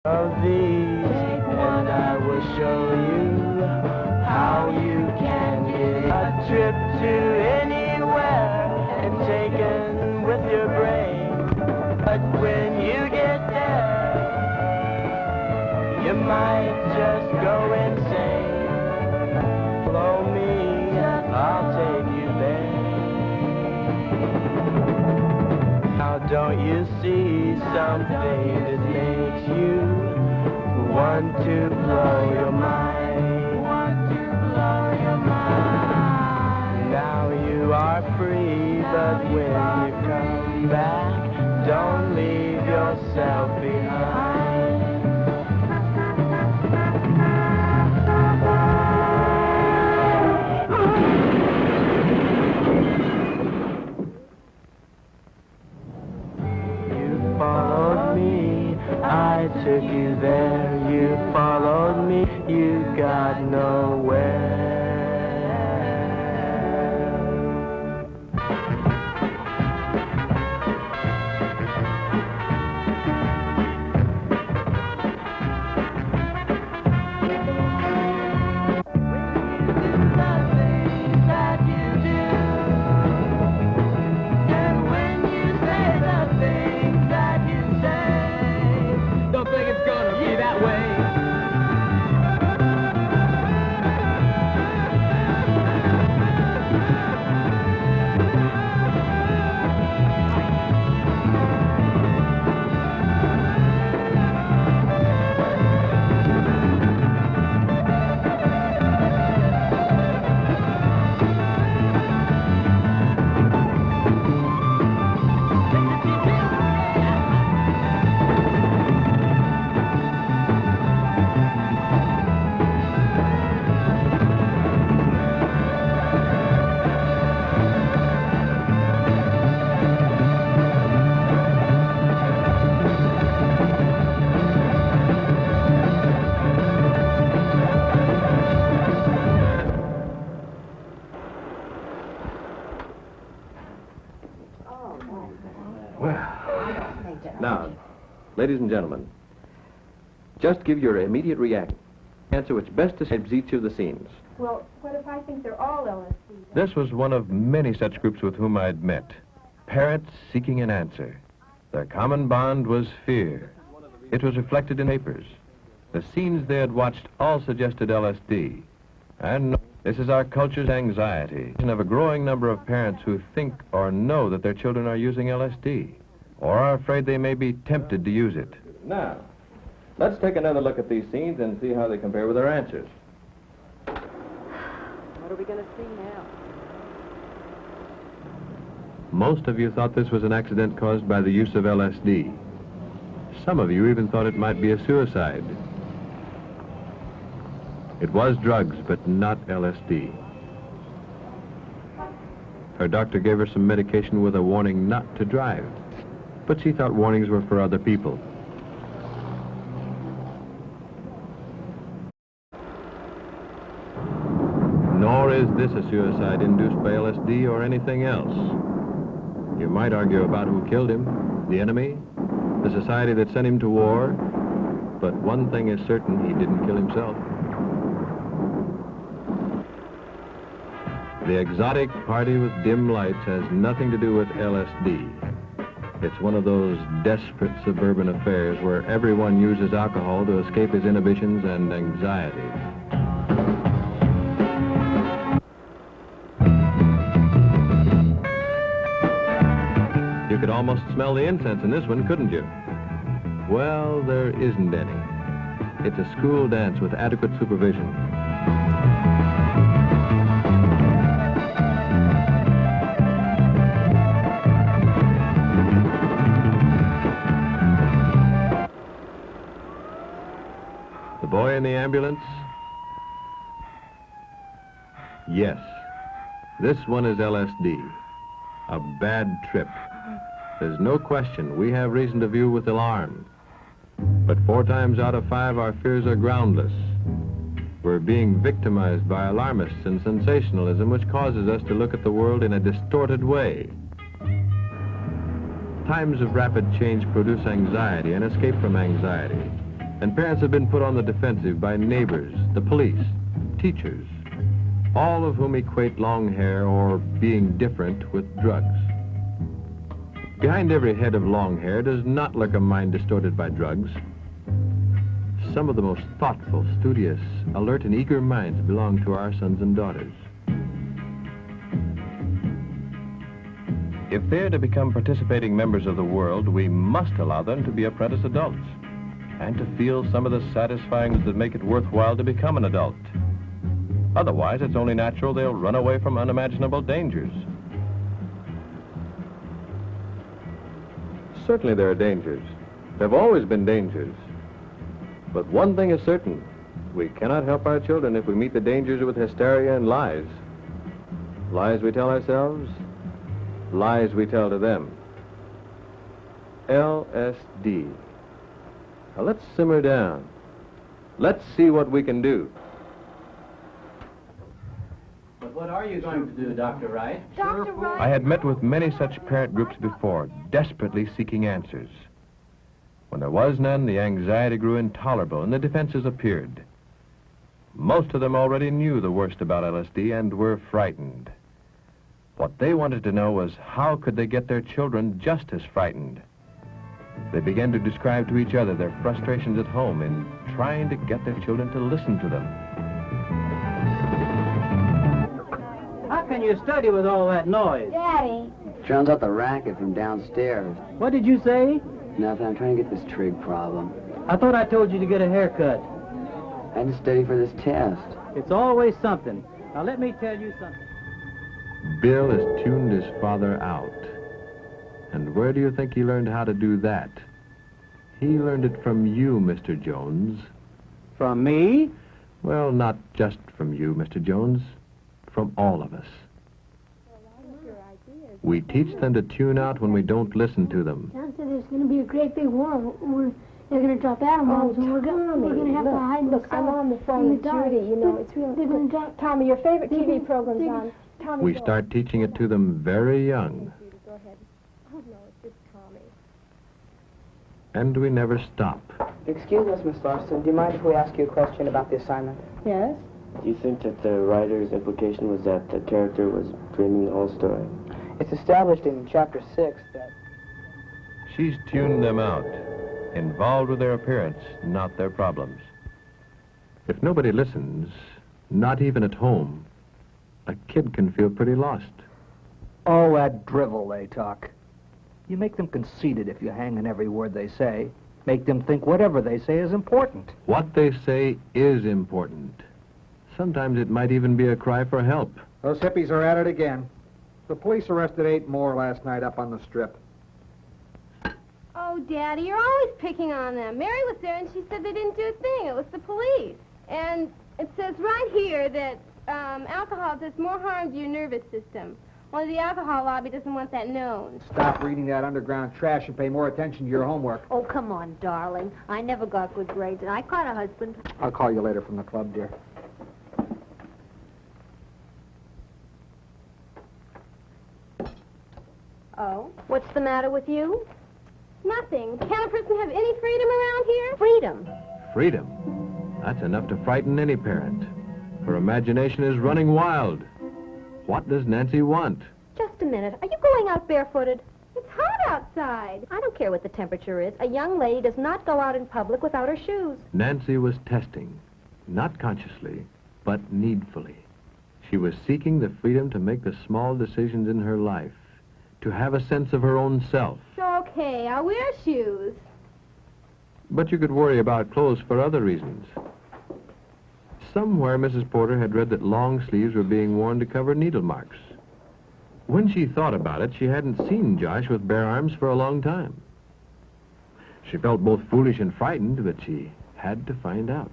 Of these, and I will show you how you can get a trip to anywhere and taken with your brain. But when you get there, you might just go insane. Follow me, I'll take you there. Now don't you see something that makes you want to blow your mind? Want to blow your mind. Now you are free, but when you come back, don't leave yourself behind. You followed me, I took you there. You followed me, you got nowhere. Now, ladies and gentlemen, just give your immediate reaction. Answer which best describes each of the scenes. Well, what if I think they're all LSD? This was one of many such groups with whom I'd met. Parents seeking an answer. Their common bond was fear. It was reflected in papers. The scenes they had watched all suggested LSD. And this is our culture's anxiety of a growing number of parents who think or know that their children are using LSD, or are afraid they may be tempted to use it. Now, let's take another look at these scenes and see how they compare with our answers. What are we going to see now? Most of you thought this was an accident caused by the use of LSD. Some of you even thought it might be a suicide. It was drugs, but not LSD. Her doctor gave her some medication with a warning not to drive, but she thought warnings were for other people. Nor is this a suicide induced by LSD or anything else. You might argue about who killed him, the enemy, the society that sent him to war, but one thing is certain, he didn't kill himself. The exotic party with dim lights has nothing to do with LSD. It's one of those desperate suburban affairs where everyone uses alcohol to escape his inhibitions and anxiety. You could almost smell the incense in this one, couldn't you? Well, there isn't any. It's a school dance with adequate supervision. The boy in the ambulance? Yes, this one is LSD. A bad trip. There's no question we have reason to view with alarm. But 4 times out of 5 our fears are groundless. We're being victimized by alarmists and sensationalism, which causes us to look at the world in a distorted way. Times of rapid change produce anxiety and escape from anxiety. And parents have been put on the defensive by neighbors, the police, teachers, all of whom equate long hair or being different with drugs. Behind every head of long hair does not lurk a mind distorted by drugs. Some of the most thoughtful, studious, alert, and eager minds belong to our sons and daughters. If they're to become participating members of the world, we must allow them to be apprentice adults and to feel some of the satisfyings that make it worthwhile to become an adult. Otherwise, it's only natural they'll run away from unimaginable dangers. Certainly there are dangers. There have always been dangers. But one thing is certain. We cannot help our children if we meet the dangers with hysteria and lies. Lies we tell ourselves, lies we tell to them. LSD. Now let's simmer down. Let's see what we can do. But what are you going to do, Dr. Wright? Dr. Wright. I had met with many such parent groups before, desperately seeking answers. When there was none, the anxiety grew intolerable and the defenses appeared. Most of them already knew the worst about LSD and were frightened. What they wanted to know was how could they get their children just as frightened. They began to describe to each other their frustrations at home in trying to get their children to listen to them. How can you study with all that noise? Daddy. Drowns out the racket from downstairs. What did you say? Nothing, I'm trying to get this trig problem. I thought I told you to get a haircut. I had to study for this test. It's always something. Now let me tell you something. Bill has tuned his father out. And where do you think he learned how to do that? He learned it from you, Mr. Jones. From me? Well, not just from you, Mr. Jones. From all of us. We teach them to tune out when we don't listen to them. John said there's going to be a great big war. They're going to drop atom bombs, and we're going to have to hide. Look, I'm on the phone with Judy. You know, it's really. They're going to drop. Tommy, your favorite TV program's on. Tommy, We start teaching it to them very young. Go ahead. Oh no, it's just Tommy. And we never stop. Excuse us, Miss Larson. Do you mind if we ask you a question about the assignment? Yes. Do you think that the writer's implication was that the character was dreaming the whole story? It's established in Chapter 6 that... She's tuned them out, involved with their appearance, not their problems. If nobody listens, not even at home, a kid can feel pretty lost. Oh, that drivel they talk. You make them conceited if you hang on every word they say. Make them think whatever they say is important. What they say is important. Sometimes it might even be a cry for help. Those hippies are at it again. The police arrested 8 more last night up on the strip. Oh, Daddy, you're always picking on them. Mary was there, and she said they didn't do a thing. It was the police. And it says right here that alcohol does more harm to your nervous system. Only the alcohol lobby doesn't want that known. Stop reading that underground trash and pay more attention to your homework. Oh, come on, darling. I never got good grades, and I caught a husband. I'll call you later from the club, dear. Oh? What's the matter with you? Nothing. Can't a person have any freedom around here? Freedom. Freedom. That's enough to frighten any parent. Her imagination is running wild. What does Nancy want? Just a minute. Are you going out barefooted? It's hot outside. I don't care what the temperature is. A young lady does not go out in public without her shoes. Nancy was testing, not consciously, but needfully. She was seeking the freedom to make the small decisions in her life, to have a sense of her own self. So, okay, I'll wear shoes. But you could worry about clothes for other reasons. Somewhere Mrs. Porter had read that long sleeves were being worn to cover needle marks. When she thought about it, she hadn't seen Josh with bare arms for a long time. She felt both foolish and frightened, but she had to find out.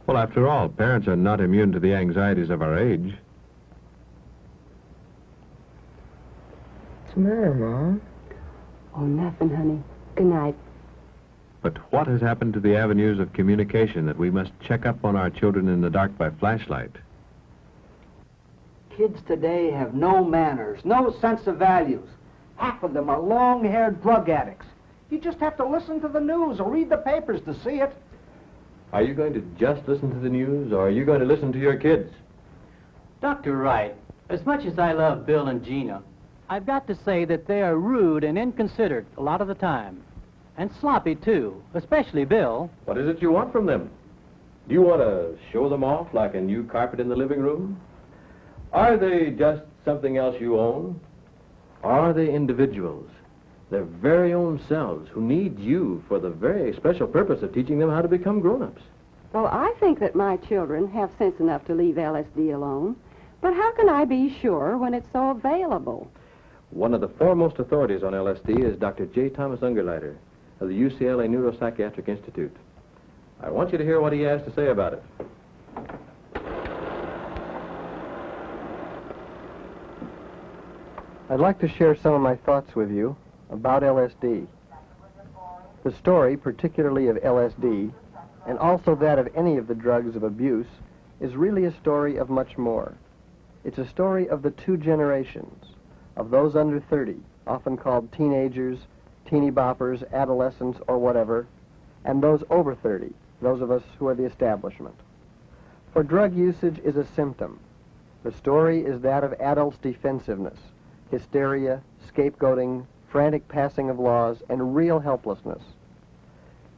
Well, after all, parents are not immune to the anxieties of our age. What's the matter, Mom? Oh, nothing, honey. Good night. But what has happened to the avenues of communication that we must check up on our children in the dark by flashlight? Kids today have no manners, no sense of values. Half of them are long-haired drug addicts. You just have to listen to the news or read the papers to see it. Are you going to just listen to the news, or are you going to listen to your kids? Dr. Wright, as much as I love Bill and Gina, I've got to say that they are rude and inconsiderate a lot of the time. And sloppy, too, especially Bill. What is it you want from them? Do you want to show them off like a new carpet in the living room? Are they just something else you own? Or are they individuals, their very own selves, who need you for the very special purpose of teaching them how to become grown-ups? Well, I think that my children have sense enough to leave LSD alone. But how can I be sure when it's so available? One of the foremost authorities on LSD is Dr. J. Thomas Ungerleider of the UCLA Neuropsychiatric Institute. I want you to hear what he has to say about it. I'd like to share some of my thoughts with you about LSD. The story, particularly of LSD, and also that of any of the drugs of abuse, is really a story of much more. It's a story of the two generations, of those under 30, often called teenagers, teeny boppers, adolescents, or whatever, and those over 30, those of us who are the establishment. For drug usage is a symptom. The story is that of adults' defensiveness, hysteria, scapegoating, frantic passing of laws, and real helplessness.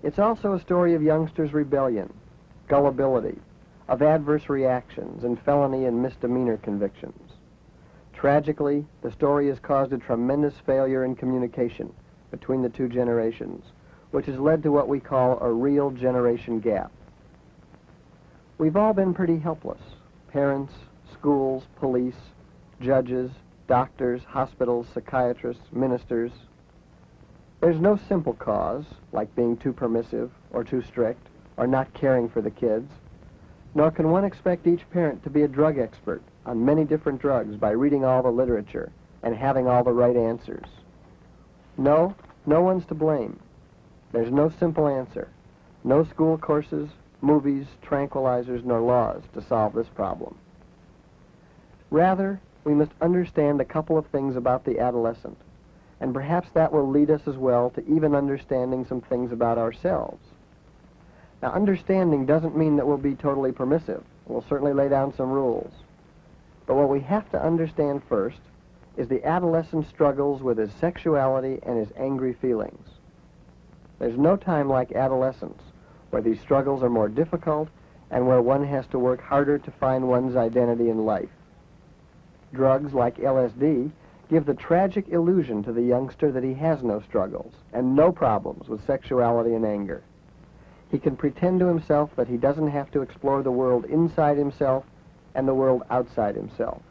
It's also a story of youngsters' rebellion, gullibility, of adverse reactions, and felony and misdemeanor convictions. Tragically, the story has caused a tremendous failure in communication between the two generations, which has led to what we call a real generation gap. We've all been pretty helpless. Parents, schools, police, judges, doctors, hospitals, psychiatrists, ministers. There's no simple cause, like being too permissive or too strict or not caring for the kids, nor can one expect each parent to be a drug expert on many different drugs by reading all the literature and having all the right answers. No, no one's to blame. There's no simple answer. No school courses, movies, tranquilizers, nor laws to solve this problem. Rather, we must understand a couple of things about the adolescent, and perhaps that will lead us as well to even understanding some things about ourselves. Now, understanding doesn't mean that we'll be totally permissive. We'll certainly lay down some rules. But what we have to understand first is the adolescent struggles with his sexuality and his angry feelings. There's no time like adolescence where these struggles are more difficult and where one has to work harder to find one's identity in life. Drugs like LSD give the tragic illusion to the youngster that he has no struggles and no problems with sexuality and anger. He can pretend to himself that he doesn't have to explore the world inside himself and the world outside himself.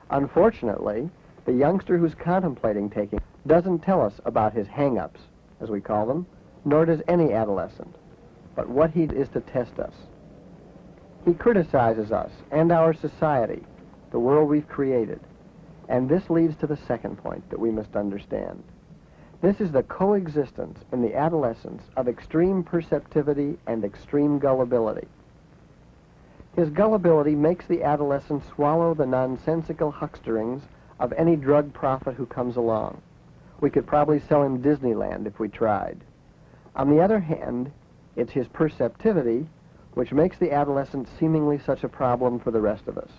Unfortunately, the youngster who's contemplating taking doesn't tell us about his hang-ups, as we call them, nor does any adolescent. But what he is to test us. He criticizes us and our society, the world we've created. And this leads to the second point that we must understand. This is the coexistence in the adolescence of extreme perceptivity and extreme gullibility. His gullibility makes the adolescent swallow the nonsensical hucksterings of any drug prophet who comes along. We could probably sell him Disneyland if we tried. On the other hand, it's his perceptivity which makes the adolescent seemingly such a problem for the rest of us.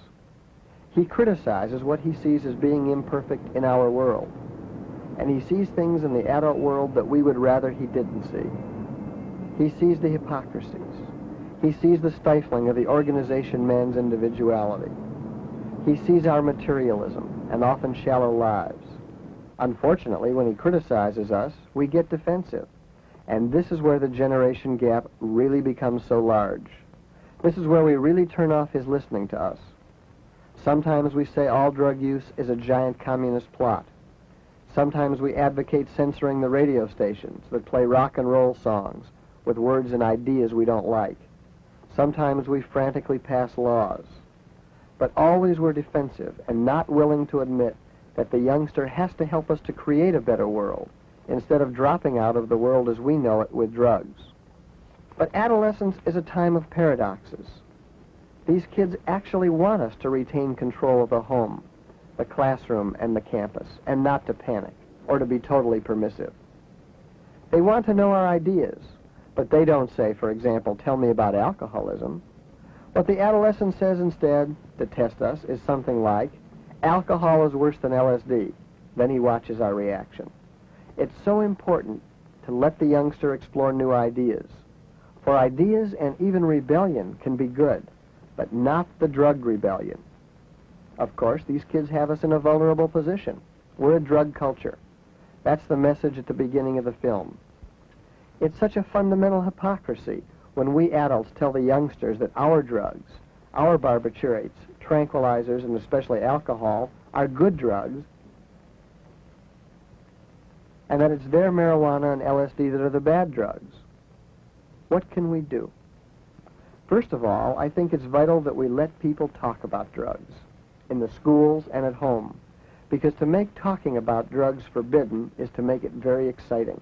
He criticizes what he sees as being imperfect in our world, and he sees things in the adult world that we would rather he didn't see. He sees the hypocrisies. He sees the stifling of the organization man's individuality. He sees our materialism and often shallow lives. Unfortunately, when he criticizes us, we get defensive. And this is where the generation gap really becomes so large. This is where we really turn off his listening to us. Sometimes we say all drug use is a giant communist plot. Sometimes we advocate censoring the radio stations that play rock and roll songs with words and ideas we don't like. Sometimes we frantically pass laws. But always we're defensive and not willing to admit that the youngster has to help us to create a better world instead of dropping out of the world as we know it with drugs. But adolescence is a time of paradoxes. These kids actually want us to retain control of the home, the classroom, and the campus, and not to panic or to be totally permissive. They want to know our ideas, but they don't say, for example, tell me about alcoholism. What the adolescent says instead, to test us, is something like, alcohol is worse than LSD. Then he watches our reaction. It's so important to let the youngster explore new ideas. For ideas and even rebellion can be good, but not the drug rebellion. Of course, these kids have us in a vulnerable position. We're a drug culture. That's the message at the beginning of the film. It's such a fundamental hypocrisy when we adults tell the youngsters that our drugs, our barbiturates, tranquilizers, and especially alcohol, are good drugs, and that it's their marijuana and LSD that are the bad drugs. What can we do? First of all, I think it's vital that we let people talk about drugs, in the schools and at home, because to make talking about drugs forbidden is to make it very exciting.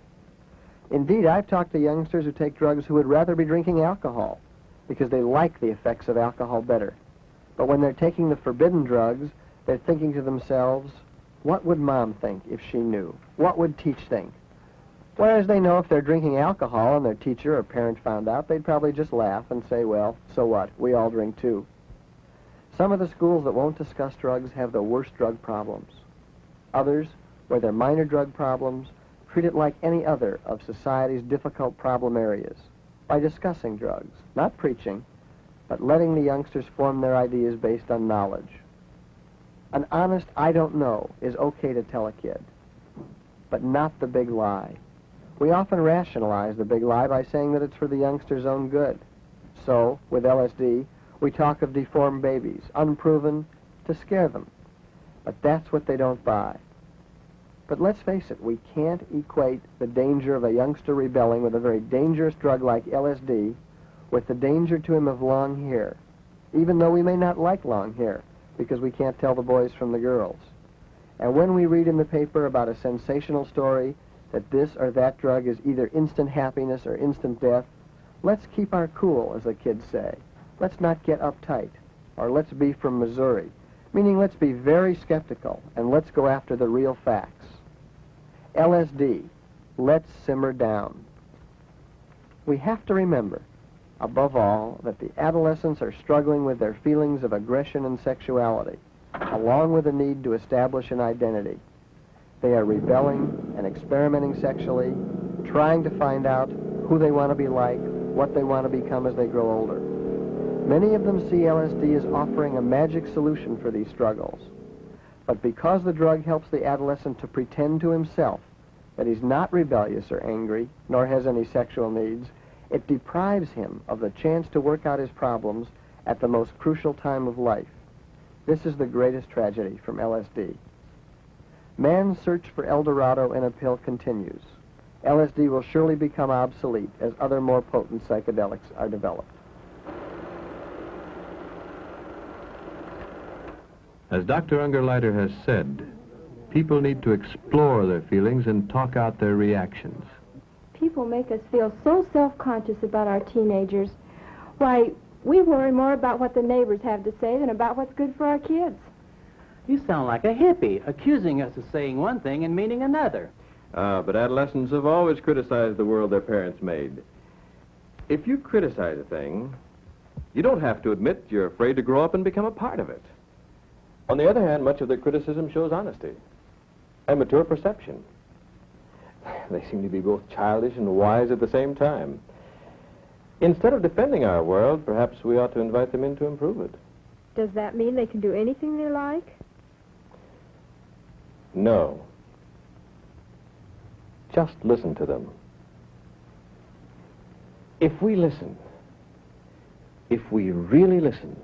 Indeed, I've talked to youngsters who take drugs who would rather be drinking alcohol, because they like the effects of alcohol better. But when they're taking the forbidden drugs, they're thinking to themselves, what would Mom think if she knew? What would Teach think? Whereas they know if they're drinking alcohol and their teacher or parent found out, they'd probably just laugh and say, well, so what? We all drink too. Some of the schools that won't discuss drugs have the worst drug problems. Others, where they're minor drug problems, treat it like any other of society's difficult problem areas, by discussing drugs, not preaching, but letting the youngsters form their ideas based on knowledge. An honest I don't know is okay to tell a kid, but not the big lie. We often rationalize the big lie by saying that it's for the youngster's own good. So, with LSD, we talk of deformed babies, unproven, to scare them. But that's what they don't buy. But let's face it, we can't equate the danger of a youngster rebelling with a very dangerous drug like LSD with the danger to him of long hair, even though we may not like long hair, because we can't tell the boys from the girls. And when we read in the paper about a sensational story that this or that drug is either instant happiness or instant death, let's keep our cool, as the kids say. Let's not get uptight, or let's be from Missouri, meaning let's be very skeptical and let's go after the real facts. LSD, let's simmer down. We have to remember, above all, that the adolescents are struggling with their feelings of aggression and sexuality, along with the need to establish an identity. They are rebelling and experimenting sexually, trying to find out who they want to be like, what they want to become as they grow older. Many of them see LSD as offering a magic solution for these struggles. But because the drug helps the adolescent to pretend to himself that he's not rebellious or angry, nor has any sexual needs, it deprives him of the chance to work out his problems at the most crucial time of life. This is the greatest tragedy from LSD. Man's search for El Dorado in a pill continues. LSD will surely become obsolete as other more potent psychedelics are developed. As Dr. Ungerleider has said, people need to explore their feelings and talk out their reactions. People make us feel so self-conscious about our teenagers. Why, we worry more about what the neighbors have to say than about what's good for our kids. You sound like a hippie, accusing us of saying one thing and meaning another. But adolescents have always criticized the world their parents made. If you criticize a thing, you don't have to admit you're afraid to grow up and become a part of it. On the other hand, much of their criticism shows honesty and mature perception. They seem to be both childish and wise at the same time. Instead of defending our world, perhaps we ought to invite them in to improve it. Does that mean they can do anything they like? No. Just listen to them. If we listen, if we really listen,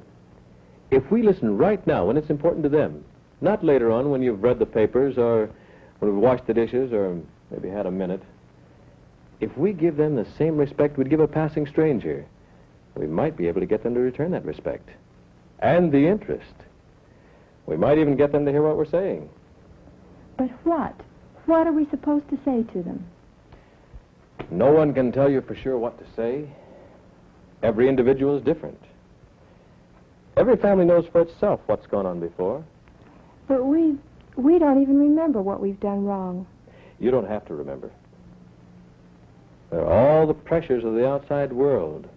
if we listen right now when it's important to them, not later on when you've read the papers or when we've washed the dishes or maybe had a minute, if we give them the same respect we'd give a passing stranger, we might be able to get them to return that respect. And the interest. We might even get them to hear what we're saying. But what? What are we supposed to say to them? No one can tell you for sure what to say. Every individual is different. Every family knows for itself what's gone on before. But we don't even remember what we've done wrong. You don't have to remember. There are all the pressures of the outside world,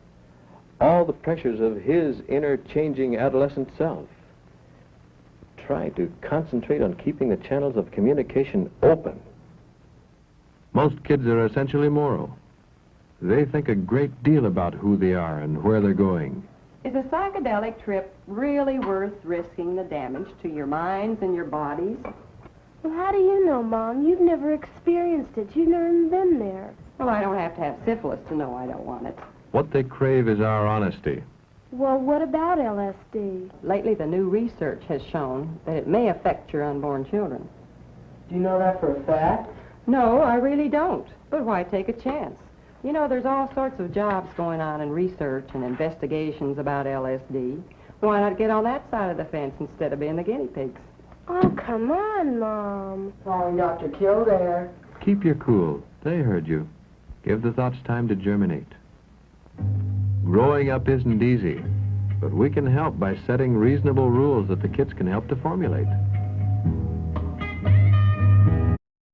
all the pressures of his inner changing adolescent self. Try to concentrate on keeping the channels of communication open. Most kids are essentially moral. They think a great deal about who they are and where they're going. Is a psychedelic trip really worth risking the damage to your minds and your bodies? Well, how do you know, Mom? You've never experienced it. You've never been there. Well, I don't have to have syphilis to know I don't want it. What they crave is our honesty. Well, what about LSD? Lately, the new research has shown that it may affect your unborn children. Do you know that for a fact? No, I really don't. But why take a chance? You know, there's all sorts of jobs going on in research and investigations about LSD. Why not get on that side of the fence instead of being the guinea pigs? Oh, come on, Mom. Calling Dr. Kildare. Keep your cool. They heard you. Give the thoughts time to germinate. Growing up isn't easy, but we can help by setting reasonable rules that the kids can help to formulate.